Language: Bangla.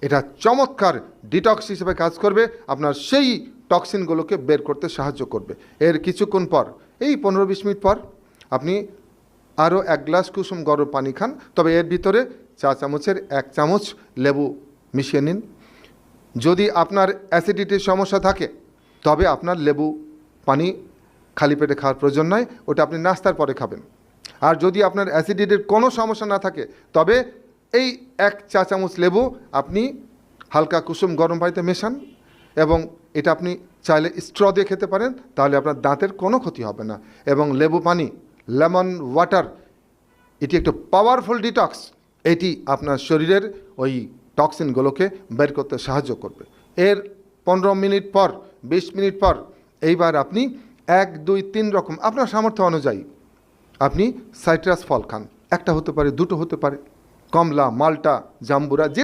এটা চমৎকার ডিটক্স হিসেবে কাজ করবে, আপনার সেই টক্সিনগুলোকে বের করতে সাহায্য করবে। এর কিছুক্ষণ পর, এই 15-20 মিনিট পর আপনি আরও 1 গ্লাস কুসুম গরম পানি খান, তবে এর ভিতরে চা চামচের 1 চামচ লেবু মিশিয়ে নিন। যদি আপনার অ্যাসিডিটির সমস্যা থাকে তবে আপনার লেবু পানি খালি পেটে খাওয়ার প্রয়োজন নয়, ওটা আপনি নাস্তার পরে খাবেন। আর যদি আপনার অ্যাসিডিটির কোনো সমস্যা না থাকে তবে এই 1 চা চামচ লেবু আপনি হালকা কুসুম গরম পানিতে মেশান, এবং এটা আপনি চাইলে স্ট্র দিয়ে খেতে পারেন, তাহলে আপনার দাঁতের কোনো ক্ষতি হবে না। এবং লেবু পানি, লেমন ওয়াটার, এটি একটা পাওয়ারফুল ডিটক্স। এটি আপনার শরীরের ওই টক্সিনগুলোকে বের করতে সাহায্য করবে। এর 15 মিনিট পর, 20 মিনিট পর এইবার আপনি 1, 2, 3 রকম আপনার সামর্থ্য অনুযায়ী আপনি সাইট্রাস ফল খান। একটা হতে পারে, দুটো হতে পারে, কমলা, মাল্টা, জাম্বুরা, যে